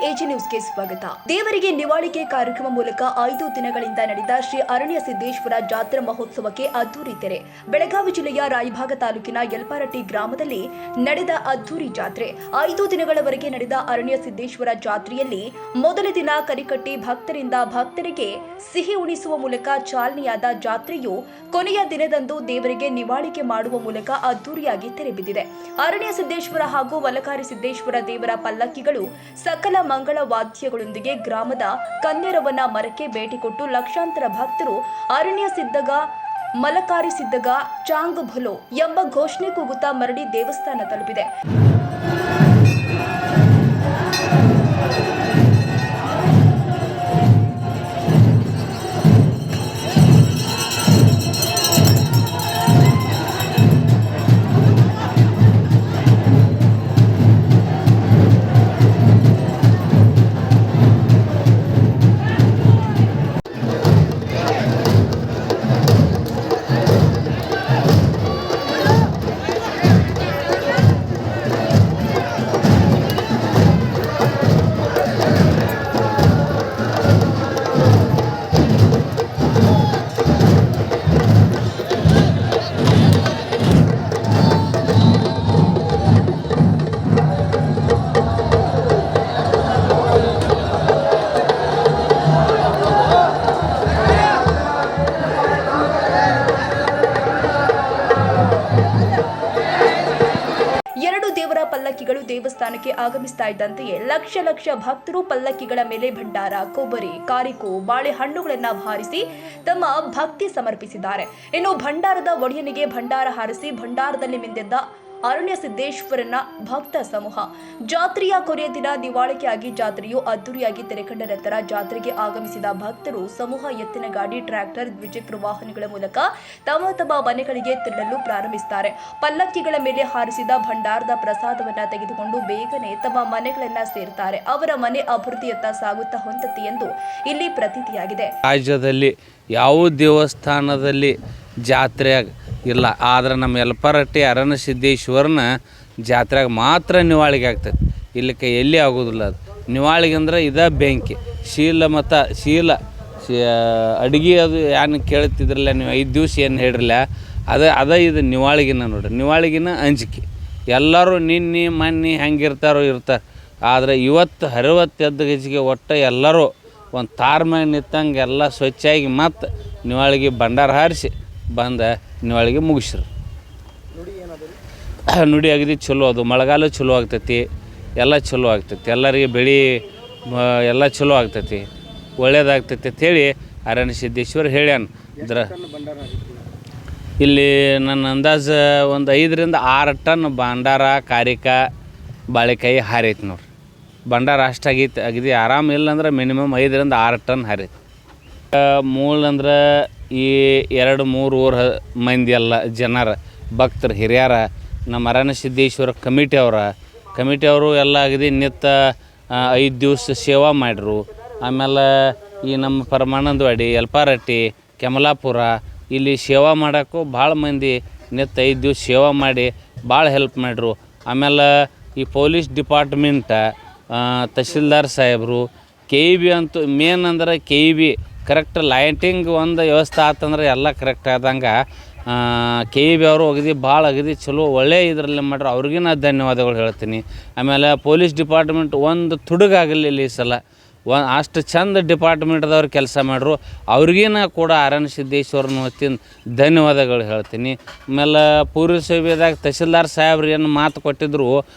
AG ನ್ಯೂಸ್ಗೆ ಸ್ವಾಗತ. ದೇವರಿಗೆ ನಿವಾಳಿಕೆ ಕಾರ್ಯಕ್ರಮ ಮೂಲಕ 5 ದಿನಗಳಿಂದ ನಡೆದ ಶ್ರೀ ಅರಣ್ಯ ಸಿದ್ದೇಶ್ವರ ಜಾತ್ರಾ ಮಹೋತ್ಸವಕ್ಕೆ ಅದ್ದೂರಿ ತೆರೆ. ಬೆಳಗಾವಿ ಜಿಲ್ಲೆಯ ರಾಯಭಾಗ ತಾಲೂಕಿನ ಯಲ್ಪಾರಟ್ಟಿ ಗ್ರಾಮದಲ್ಲಿ ನಡೆದ ಅದ್ದೂರಿ ಜಾತ್ರೆ. 5 ದಿನಗಳವರೆಗೆ ನಡೆದ ಅರಣ್ಯ ಸಿದ್ದೇಶ್ವರ ಜಾತ್ರೆಯಲ್ಲಿ ಮೊದಲ ದಿನ ಕರಿಕಟ್ಟಿ ಭಕ್ತರಿಗೆ ಸಿಹಿ ಉಣಿಸುವ ಮೂಲಕ ಚಾಲನೆಯಾದ ಜಾತ್ರೆಯು ಕೊನೆಯ ದಿನದಂದು ದೇವರಿಗೆ ನಿವಾಳಿಕೆ ಮಾಡುವ ಮೂಲಕ ಅದ್ದೂರಿಯಾಗಿ ತೆರೆಬಿದ್ದಿದೆ. ಅರಣ್ಯ ಸಿದ್ದೇಶ್ವರ ಹಾಗೂ ವಲಕಾರಿ ಸಿದ್ದೇಶ್ವರ ದೇವರ ಪಲ್ಲಕ್ಕಿಗಳು ಸಕಲ ಮಂಗಳ ವಾದ್ಯಗಳೊಂದಿಗೆ ಗ್ರಾಮದ ಕನ್ನೇರವನ ಮರಕ್ಕೆ ಭೇಟಿ ಕೊಟ್ಟು ಲಕ್ಷಾಂತರ ಭಕ್ತರು ಅರಣ್ಯ ಸಿದ್ದಗ ಮಲಕಾರಿ ಸಿದ್ದಗ ಚಾಂಗ್ ಭಲೋ ಎಂಬ ಘೋಷಣೆ ಕೂಗುತ್ತಾ ಮರಳಿ ದೇವಸ್ಥಾನ ತಲುಪಿದೆ. ದೇವರ ಪಲ್ಲಕ್ಕಿಗಳು ದೇವಸ್ಥಾನಕ್ಕೆ ಆಗಮಿಸ್ತಾ ಇದ್ದಂತೆಯೇ ಲಕ್ಷ ಭಕ್ತರು ಪಲ್ಲಕ್ಕಿಗಳ ಮೇಲೆ ಭಂಡಾರ, ಕೊಬ್ಬರಿ, ಕಾರಿಕೋ, ಬಾಳೆಹಣ್ಣುಗಳನ್ನ ಹಾರಿಸಿ ತಮ್ಮ ಭಕ್ತಿ ಸಮರ್ಪಿಸಿದ್ದಾರೆ. ಇನ್ನು ಭಂಡಾರದ ಒಡೆಯನಿಗೆ ಭಂಡಾರ ಹಾರಿಸಿ ಭಂಡಾರದಲ್ಲಿ ಮಿಂದೆದ್ದ ಅರಣ್ಯ ಸಿದ್ದೇಶ್ವರನ ಭಕ್ತ ಸಮೂಹ. ಜಾತ್ರೆಯ ಕೊನೆಯ ದಿನ ದಿವಾಳಿಕೆಯಾಗಿ ಜಾತ್ರೆಯು ಅದ್ದೂರಿಯಾಗಿ ತೆರೆಕಂಡ ನಂತರ ಜಾತ್ರೆಗೆ ಆಗಮಿಸಿದ ಭಕ್ತರು ಸಮೂಹ ಎತ್ತಿನ ಗಾಡಿ, ಟ್ರ್ಯಾಕ್ಟರ್, ದ್ವಿಚಕ್ರ ವಾಹನಗಳ ಮೂಲಕ ತಮ್ಮ ಮನೆಗಳಿಗೆ ತೆರಳಲು ಪ್ರಾರಂಭಿಸುತ್ತಾರೆ. ಪಲ್ಲಕ್ಕಿಗಳ ಮೇಲೆ ಹಾರಿಸಿದ ಭಂಡಾರದ ಪ್ರಸಾದವನ್ನ ತೆಗೆದುಕೊಂಡು ಬೇಗನೆ ತಮ್ಮ ಮನೆಗಳನ್ನ ಸೇರ್ತಾರೆ. ಅವರ ಮನೆ ಅಭಿವೃದ್ಧಿಯತ್ತ ಸಾಗುತ್ತಾ ಹೊಂದತ್ತೆ ಎಂದು ಇಲ್ಲಿ ಪ್ರತೀತಿಯಾಗಿದೆ. ರಾಜ್ಯದಲ್ಲಿ ಯಾವ ದೇವಸ್ಥಾನದಲ್ಲಿ ಜಾತ್ರೆಯಾಗ ಇಲ್ಲ, ಆದ್ರೆ ನಮ್ಮ ಯಲ್ಪಾರಟ್ಟಿ ಅರಣ್ಯ ಸಿದ್ದೇಶ್ವರನ ಜಾತ್ರೆಗೆ ಮಾತ್ರ ನಿವಾಳಿಗೆ ಆಗ್ತದೆ. ಇಲ್ಲಿಕ್ಕೆ ಎಲ್ಲಿ ಆಗೋದಿಲ್ಲ. ಅದು ನಿವಾಳಿಗೆ ಅಂದ್ರೆ ಇದೇ ಬೆಂಕಿ, ಶೀಲ ಅಡುಗೆ ಅದು ಏನು ಕೇಳ್ತಿದ್ರಲ್ಲ ನೀವು 5 ದಿವಸ ಏನು ಹೇಳಿರಲ್ಲ, ಅದೇ ಇದು ನಿವಾಳಿಗಿನ ನೋಡ್ರಿ. ನಿವಾಳಿಗಿನ ಅಂಜಿಕೆ ಎಲ್ಲರೂ ನಿನ್ನೆ ಮೊನ್ನೆ ಹೆಂಗಿರ್ತಾರೋ ಇರ್ತಾರೆ. ಆದರೆ ಇವತ್ತು 60 ಗಜಿಗೆ ಒಟ್ಟು ಎಲ್ಲರೂ ಒಂದು ತಾರ್ಮ್ಯಾಗ ನಿಂತಂಗೆ ಎಲ್ಲ ಸ್ವಚ್ಛಾಗಿ ಮತ್ತು ನಿವಾಳಿಗೆ ಭಂಡಾರ ಹಾರಿಸಿ ಬಂದ ನಿವಾಳಿಗೆ ಮುಗಿಸ್ರು. ನುಡಿ ಅಗದಿ ಚಲೋ, ಅದು ಮಳೆಗಾಲ ಚಲೋ ಆಗ್ತೈತಿ, ಎಲ್ಲ ಚಲೋ ಆಗ್ತೈತಿ, ಎಲ್ಲರಿಗೆ ಬೆಳೆ ಎಲ್ಲ ಚಲೋ ಆಗ್ತೈತಿ, ಒಳ್ಳೇದಾಗ್ತೈತಿ ಅಂಥೇಳಿ ಅರಣ್ಯ ಸಿದ್ದೇಶ್ವರ ಹೇಳ್ಯಾನ. ಇಲ್ಲಿ ನನ್ನ ಅಂದಾಜು ಒಂದು 5 ರಿಂದ 6 ಟನ್ ಭಂಡಾರ, ಕಾರಿಕ, ಬಾಳೆಕಾಯಿ ಹಾರೈತಿ ನೋಡ್ರಿ. ಭಂಡಾರ ಅಷ್ಟಾಗೈತಿ, ಅಗದಿ ಆರಾಮ ಇಲ್ಲ ಅಂದ್ರೆ ಮಿನಿಮಮ್ 5 ರಿಂದ 6 ಟನ್ ಹಾರೈತಿ. ಮೂಲ ಅಂದ್ರೆ ಈ 2-3 ಊರ ಮಂದಿ ಎಲ್ಲ ಜನರ ಭಕ್ತರು ಹಿರಿಯರ ನಮ್ಮ ಅರಣ್ಯ ಸಿದ್ದೇಶ್ವರ ಕಮಿಟಿಯವರು ಎಲ್ಲ ಅಗದಿ ನಿತ್ಯ 5 ದಿವಸ ಸೇವಾ ಮಾಡಿರು. ಆಮೇಲೆ ಈ ನಮ್ಮ ಪರಮಾನಂದವಾಡಿ, ಯಲ್ಪಾರಟ್ಟಿ, ಕೆಮಲಾಪುರ ಇಲ್ಲಿ ಸೇವಾ ಮಾಡೋಕ್ಕೂ ಭಾಳ ಮಂದಿ ನಿತ್ಯ 5 ದಿವಸ ಸೇವಾ ಮಾಡಿ ಭಾಳ ಹೆಲ್ಪ್ ಮಾಡಿರು. ಆಮೇಲೆ ಈ ಪೊಲೀಸ್ ಡಿಪಾರ್ಟ್ಮೆಂಟ, ತಹಶೀಲ್ದಾರ್ ಸಾಹೇಬರು, KEB ಅಂತೂ ಮೇನ್ ಅಂದ್ರೆ KEB ಕರೆಕ್ಟ್ ಲೈಟಿಂಗ್ ಒಂದು ವ್ಯವಸ್ಥೆ ಆತಂದ್ರೆ ಎಲ್ಲ ಕರೆಕ್ಟ್ ಆದಂಗೆ KEB ಅವರು ಅಗದಿ ಚಲೋ ಒಳ್ಳೆ ಇದರಲ್ಲಿ ಮಾಡ್ರು. ಅವ್ರಿಗೆ ನಾನು ಧನ್ಯವಾದಗಳು ಹೇಳ್ತೀನಿ. ಆಮೇಲೆ ಪೊಲೀಸ್ ಡಿಪಾರ್ಟ್ಮೆಂಟ್ ಒಂದು ತುಡುಗಾಗಲಿಲ್ಲ ಈ ಸಲ, ಅಷ್ಟು ಚಂದ ಡಿಪಾರ್ಟ್ಮೆಂಟ್ದವ್ರು ಕೆಲಸ ಮಾಡ್ರು. ಅವ್ರಿಗೇನ ಕೂಡ ಅರಣ್ಯ ಸಿದ್ದೇಶ್ವರನ ವತಿಯಿಂದ ಧನ್ಯವಾದಗಳು ಹೇಳ್ತೀನಿ. ಆಮೇಲೆ ಪೂರ್ವಸಭೆದಾಗ ತಹಶೀಲ್ದಾರ್ ಸಾಹೇಬ್ರು ಏನು ಮಾತು ಕೊಟ್ಟಿದ್ರು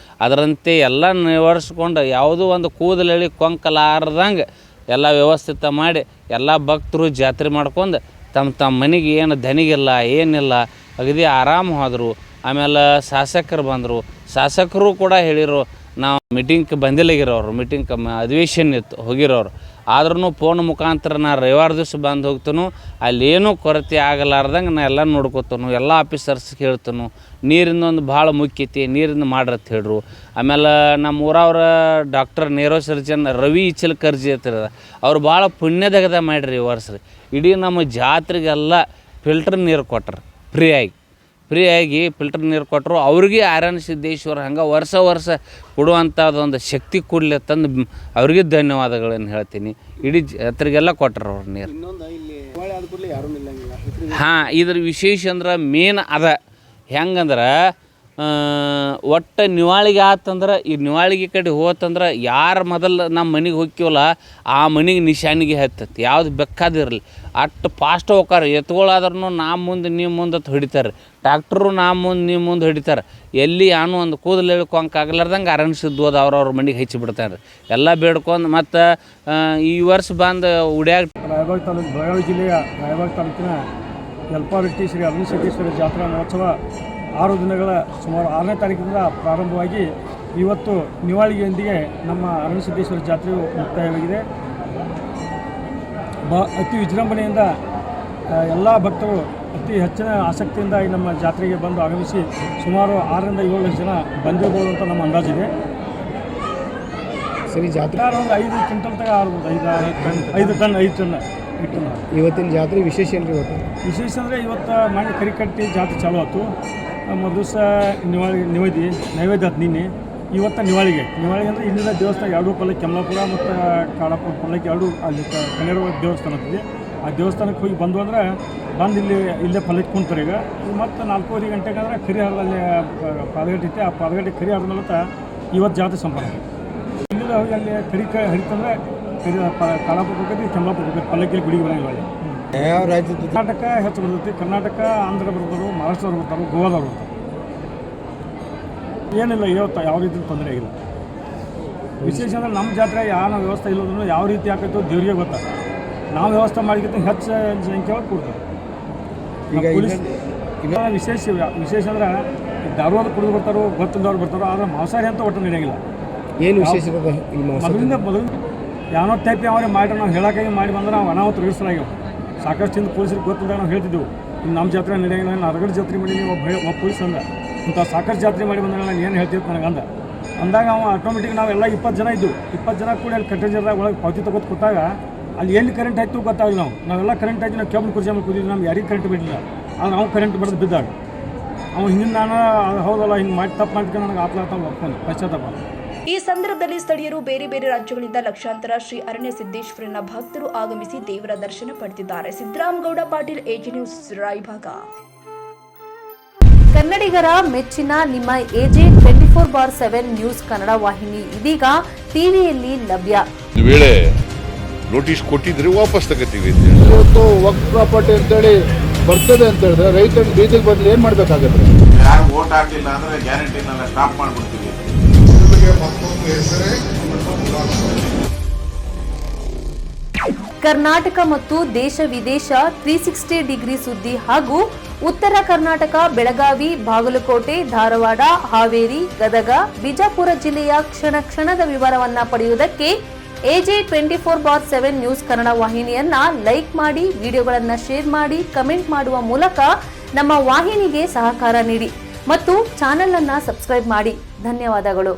ಅದರಂತೆ ಎಲ್ಲ ನಿವಾರಿಸ್ಕೊಂಡು ಯಾವುದೋ ಒಂದು ಕೂದಲಲ್ಲಿ ಕೊಂಕಲಾರ್ದಂಗೆ ಎಲ್ಲ ವ್ಯವಸ್ಥಿತ ಮಾಡಿ ಎಲ್ಲ ಭಕ್ತರು ಜಾತ್ರೆ ಮಾಡ್ಕೊಂಡು ತಮ್ಮ ಮನೆಗೆ ಏನು ದನಿಗಿಲ್ಲ ಏನಿಲ್ಲ ಅಗದಿ ಆರಾಮ ಹೋದರು. ಆಮೇಲೆ ಶಾಸಕರು ಬಂದರು, ಶಾಸಕರು ಕೂಡ ಹೇಳಿರು ನಾವು ಮೀಟಿಂಗ್ಗೆ ಬಂದಿಲ್ಲಗಿರೋರು, ಮೀಟಿಂಗ್ ಅಧಿವೇಶನ ಇತ್ತು ಹೋಗಿರೋರು. ಆದ್ರೂ ಫೋನ್ ಮುಖಾಂತರ ನಾ ರವಿವಾರ ದಿವಸ ಬಂದು ಹೋಗ್ತಾನು, ಅಲ್ಲೇನೂ ಕೊರತೆ ಆಗಲಾರ್ದಂಗೆ ನಾ ಎಲ್ಲ ನೋಡ್ಕೊತಾನು, ಎಲ್ಲ ಆಫೀಸರ್ಸ್ಗೆ ಹೇಳ್ತಾನು. ನೀರಿಂದ ಒಂದು ಭಾಳ ಮುಖ್ಯತೆ, ನೀರಿಂದ ಮಾಡ್ರತ್ ಹೇಳ್ರು. ಆಮೇಲೆ ನಮ್ಮ ಊರವ್ರ ಡಾಕ್ಟರ್ ನೇರೋ ಸರ್ಜನ್ ರವಿ ಇಚಲಕರ್ಜಿ ಅಂತಿರ, ಅವ್ರು ಭಾಳ ಪುಣ್ಯದಗದ ಮಾಡಿರಿ ಈ ವರ್ಷ. ಇಡೀ ನಮ್ಮ ಜಾತ್ರೆಗೆಲ್ಲ ಫಿಲ್ಟರ್ ನೀರು ಕೊಟ್ರು ಫ್ರೀಯಾಗಿ. ಫ್ರೀಯಾಗಿ ಫಿಲ್ಟರ್ ನೀರು ಕೊಟ್ಟರು. ಅವ್ರಿಗೆ ಆರಣ್ಯ ಸಿದ್ದೇಶ್ವರ ಹಂಗೆ ವರ್ಷ ಕೊಡುವಂಥದ್ದೊಂದು ಶಕ್ತಿ ಕೂಡಲೇ ತಂದು ಅವ್ರಿಗೆ ಧನ್ಯವಾದಗಳನ್ನು ಹೇಳ್ತೀನಿ. ಇಡೀ ಜಾತ್ರೆಗೆಲ್ಲ ಕೊಟ್ಟರು ಅವ್ರು ನೀರು. ಹಾಂ, ಇದ್ರ ವಿಶೇಷ ಅಂದ್ರೆ ಮೇನ್ ಅದ ಹೆಂಗಂದ್ರೆ ಒಟ್ಟು ನಿವಾಳಿಗೆ ಆತಂದ್ರೆ ಈ ನಿವಾಳಿಗೆ ಕಡೆ ಹೋತಂದ್ರೆ ಯಾರು ಮೊದಲು ನಮ್ಮ ಮನೆಗೆ ಹೋಗ್ತೀವಲ್ಲ ಆ ಮನೆಗೆ ನಿಶಾನಿಗೆ ಹತ್ತತ್ತೆ. ಯಾವ್ದು ಬೇಕಾದಿರಲಿ ಅಷ್ಟು ಫಾಸ್ಟ್ ಹೋಗಾರ. ಎತ್ಗಳಾದ್ರೂ ನಾ ಮುಂದೆ ನೀವು ಮುಂದೆ ಹೊಡಿತಾರೆ, ಟ್ಯಾಕ್ಟ್ರು ನಾ ಮುಂದೆ ನೀವು ಮುಂದೆ ಹೊಡಿತಾರೆ. ಎಲ್ಲಿ ಯಾನು ಒಂದು ಕೂದಲು ಹೇಳ್ಕೊಂಕ ಆಗ್ಲಾರ್ದಂಗೆ ಅರಣಿಸಿದ್ದು ಹೋದ ಅವ್ರವ್ರ ಮನೆಗೆ ಹೆಚ್ಚಿ ಬಿಡ್ತಾರೆ ರೀ. ಎಲ್ಲ ಬೇಡ್ಕೊಂಡು ಮತ್ತು ಈ ವರ್ಷ ಬಂದು ಉಡ್ಯಾಗ ರಾಯಬಾಗ ತಾಲೂಕು, ಬೆಳಗಾವಿ ಜಿಲ್ಲೆಯ ರಾಯಬಾಗ ತಾಲೂಕಿನ ಯಲ್ಪಾರಟ್ಟಿ ಶ್ರೀ ಅರಣ್ಯ ಸಿದ್ದೇಶ್ವರ ಜಾತ್ರಾ ಮಹೋತ್ಸವ 6 ದಿನಗಳ ಸುಮಾರು 6ನೇ ತಾರೀಕಿನಿಂದ ಪ್ರಾರಂಭವಾಗಿ ಇವತ್ತು ನಿವಾಳಿಗೆಯೊಂದಿಗೆ ನಮ್ಮ ಅರಣ್ಯ ಸಿದ್ದೇಶ್ವರ ಜಾತ್ರೆಯು ಮುಕ್ತಾಯವಾಗಿದೆ. ಅತಿ ವಿಜೃಂಭಣೆಯಿಂದ ಎಲ್ಲ ಭಕ್ತರು ಅತಿ ಹೆಚ್ಚಿನ ಆಸಕ್ತಿಯಿಂದ ಈ ನಮ್ಮ ಜಾತ್ರೆಗೆ ಬಂದು ಆಗಮಿಸಿ ಸುಮಾರು 6ರಿಂದ 7 ಲಕ್ಷ ಜನ ಬಂದಿರ್ಬೋದು ಅಂತ ನಮ್ಮ ಅಂದಾಜಿದೆ. ಸರಿ, ಜಾತ್ರೆ ಒಂದು 5 ಕ್ವಿಂಟಲ್ ತಗ ಆರ್ಬೋದು, 5 ಟನ್ ಇಟ್ಟು. ಇವತ್ತಿನ ಜಾತ್ರೆ ವಿಶೇಷ ಏನು ರೀ? ಇವತ್ತು ವಿಶೇಷ ಅಂದರೆ ಇವತ್ತು ಮನೆ ಕರಿ ಕಟ್ಟಿ ಜಾತ್ರೆ ಚಾಲು ಆಯ್ತು. ಮೊದಲು ದಿವಸ ನೈವೇದ್ಯ ಆಯ್ತು ನಿನ್ನೆ. ಇವತ್ತು ನಿವಾಳಿಗೆ ಅಂದರೆ ಇಲ್ಲಿಂದ ದೇವಸ್ಥಾನ 2 ಪಲ್ಲಕ್ಕಿ, ಕೆಮಲಾಪುರ ಮತ್ತು ಕಾಳಾಪುರ ಪಲ್ಲಕ್ಕಿ 2 ಅಲ್ಲಿ ಕನ್ನೇರ ದೇವಸ್ಥಾನ ಆಗ್ತಿದೆ. ಆ ದೇವಸ್ಥಾನಕ್ಕೆ ಹೋಗಿ ಬಂದು ಅಂದರೆ ಬಂದು ಇಲ್ಲೇ ಪಲ್ಲಕ್ಕಿ ಕುಂತಾರೆ. ಈಗ ಮತ್ತು 4:30 ಗಂಟೆಗೆ ಅಂದರೆ ಕರಿ ಹರದಲ್ಲಿ ಪಾದಗಟ್ಟೆ ಇತ್ತು. ಆ ಪಾದಗಟ್ಟೆ ಕರಿ ಹರಿದ ಮೇಲೆ ಇವತ್ತು ಜಾತ್ರೆ ಸಂಪನ್ನ. ಇಲ್ಲಿಂದ ಹೋಗಿ ಅಲ್ಲಿ ಕರಿ ಹರಿತಂದ್ರೆ ಕಾಳಾಪುರ ಹೋಗ್ತೈತಿ, ಕೆಮಲಾಪುರ ಹೋಗ್ತೈತಿ, ಪಲ್ಲಕ್ಕಿಯಲ್ಲಿ ಗುಡಿಗೆ ಬರೋಂಗಿಲ್ಲ. ಯಾವ ರಾಜ್ಯದ? ಕರ್ನಾಟಕ ಹೆಚ್ಚು ಬರ್ತೈತಿ. ಕರ್ನಾಟಕ, ಆಂಧ್ರ ಬರ್ತಾರೆ, ಮಹಾರಾಷ್ಟ್ರದವ್ರು ಬರ್ತಾರೆ, ಗೋವಾದವ್ರು ಬರ್ತಾರೆ. ಏನಿಲ್ಲ, ಇವತ್ತು ಯಾವ ರೀತಿ ತೊಂದರೆ ಆಗಿಲ್ಲ. ವಿಶೇಷ ಅಂದರೆ ನಮ್ಮ ಜಾತ್ರೆ ಯಾವ ವ್ಯವಸ್ಥೆ ಇಲ್ಲದ್ರೂ ಯಾವ ರೀತಿ ಆಕೈತೋ ದೇವರಿಗೆ ಗೊತ್ತಾಗ. ನಾವು ವ್ಯವಸ್ಥೆ ಮಾಡಿಗಿಂತ ಹೆಚ್ಚು ಸಂಖ್ಯೆ ಒಳಗೆ ಕೊಡ್ತಾರೆ. ಈಗ ಪೊಲೀಸ್ ವಿಶೇಷ ಅಂದ್ರೆ ಧಾರವಾಡ ಕುಡಿದು ಬರ್ತಾರೋ, ಗೊತ್ತಿದ್ದವ್ರು ಬರ್ತಾರೋ. ಆದರೆ ಮಾಂಸಾಹಾರಿ ಅಂತ ಒಟ್ಟು ನಡೆಯಂಗಿಲ್ಲ. ಏನು ವಿಶೇಷ ಮೊದಲು ಯಾವನೋ ಟೈಪ್ ಯಾವಾಗ ಮಾಡಿ ನಾವು ಹೇಳೋಕ್ಕಾಗಿ ಮಾಡಿ ಬಂದ್ರೆ ನಾವು ಅನಾಹುತ ರಿಜಿಸ್ಟರ್ ಸಾಕಷ್ಟು ಪೊಲೀಸರಿಗೆ ಗೊತ್ತಿದ್ದಾಗ ನಾವು ಹೇಳ್ತಿದ್ದೆವು, ನಮ್ಮ ಜಾತ್ರೆ ನಡೆಯಂಗಿಲ್ಲ. ನಾನು ಅರಗಡ ಜಾತ್ರೆ ಮಾಡಿ ಒಬ್ಬ ಪೊಲೀಸ್ ಅಂದ, ಇಂಥ ಸಾಕಷ್ಟು ಜಾತ್ರೆ ಮಾಡಿ ಬಂದಾಗ ನಾನು ಏನು ಹೇಳ್ತಿತ್ತು ನನಗೆ ಅಂದಾಗ ಅವ ಆಟೋಮೆಟಿಕ್ ನಾವೆಲ್ಲ 20 ಜನ ಇದ್ದು 20 ಜನ ಕೂಡ ಅಲ್ಲಿ ಕಟ್ಟೆಜರ್ದಾಗ ಒಳಗೆ ಪಾವತಿ ತಗೋದು ಕೂತಾಗ ಅಲ್ಲಿ ಎಲ್ಲಿ ಕರೆಂಟ್ ಆಯಿತು ಗೊತ್ತಾಗಲಿಲ್ಲ. ನಾವೆಲ್ಲ ಕರೆಂಟ್ ಆಯ್ತು, ನಾವು ಕೇಬಲ್ ಕುರ್ಜಿ ಮೇಲೆ ಕೂತಿದ್ವಿ, ನಮ್ಗೆ ಯಾರಿಗೆ ಕರೆಂಟ್ ಬಿಡಲಿಲ್ಲ. ಆದ್ರೆ ನಾವು ಕರೆಂಟ್ ಬಡ್ದು ಬಿದ್ದಾಗ ಅವ್ನು ಹಿಂದಿನ ನಾನು ಹೌದಲ್ಲ ಹಿಂಗೆ ಮಾಡಿ ತಪ್ಪು ಮಾಡ್ಕೊಂಡು ನನಗೆ ಆತ್ಲಾತ ಒಪ್ಕೊಂಡು ಪಶ್ಚಾತ್ತಾಪ. ಈ ಸಂದರ್ಭದಲ್ಲಿ ಸ್ಥಳೀಯರು ಬೇರೆ ಬೇರೆ ರಾಜ್ಯಗಳಿಂದ ಲಕ್ಷಾಂತರ ಶ್ರೀ ಅರಣ್ಯ ಸಿದ್ದೇಶ್ವರನ ಭಕ್ತರು ಆಗಮಿಸಿ ದೇವರ ದರ್ಶನ ಪಡೆದಿದ್ದಾರೆ. Siddaramagouda Patil, AG news, Raybag. ಕನ್ನಡಿಗರ ಮೆಚ್ಚಿನ ನಿಮ್ಮ ಎಜೆ 24/7 ನ್ಯೂಸ್ ಕನ್ನಡ ವಾಹಿನಿ ಇದೀಗ ಟಿವಿಯಲ್ಲಿ ಲಭ್ಯ. ವೇಳೆ ನೋಟಿಸ್ ಕೊಟ್ಟಿದ್ರೆ ವಾಪಸ್ ತಗೋತೀವಿ. ಇವತ್ತು ವಕ್ಫ್ ಪ್ರಾಪರ್ಟಿ ಅಂತೇಳಿ ಬರ್ತದೆ ಅಂತ ಹೇಳಿದ್ರೆ ರೈತರು ಬೀದಿಗೆ ಬದಲು ಏನು ಮಾಡಬೇಕಾಗತ್ತೆ? ಯಾರು ವೋಟ್ ಹಾಕಲಿಲ್ಲ ಅಂದ್ರೆ ಗ್ಯಾರಂಟಿನೆಲ್ಲ ಸ್ಟಾಪ್ ಮಾಡಿಬಿಡ್ತೀವಿ. ಕರ್ನಾಟಕ ಮತ್ತು ದೇಶ ವಿದೇಶ 360 ಡಿಗ್ರಿ ಸುದ್ದಿ ಹಾಗೂ ಉತ್ತರ ಕರ್ನಾಟಕ, ಬೆಳಗಾವಿ, ಬಾಗಲಕೋಟೆ, ಧಾರವಾಡ, ಹಾವೇರಿ, ಗದಗ, ಬಿಜಾಪುರ ಜಿಲ್ಲೆಯ ಕ್ಷಣದ ವಿವರವನ್ನ ಪಡೆಯುವುದಕ್ಕೆ ಎಜೆ 24/7 ನ್ಯೂಸ್ ಕನ್ನಡ ವಾಹಿನಿಯನ್ನ ಲೈಕ್ ಮಾಡಿ, ವಿಡಿಯೋಗಳನ್ನ ಶೇರ್ ಮಾಡಿ, ಕಮೆಂಟ್ ಮಾಡುವ ಮೂಲಕ ನಮ್ಮ ವಾಹಿನಿಗೆ ಸಹಕಾರ ನೀಡಿ ಮತ್ತು ಚಾನೆಲ್ ಅನ್ನ ಸಬ್ಸ್ಕ್ರೈಬ್ ಮಾಡಿ. ಧನ್ಯವಾದಗಳು.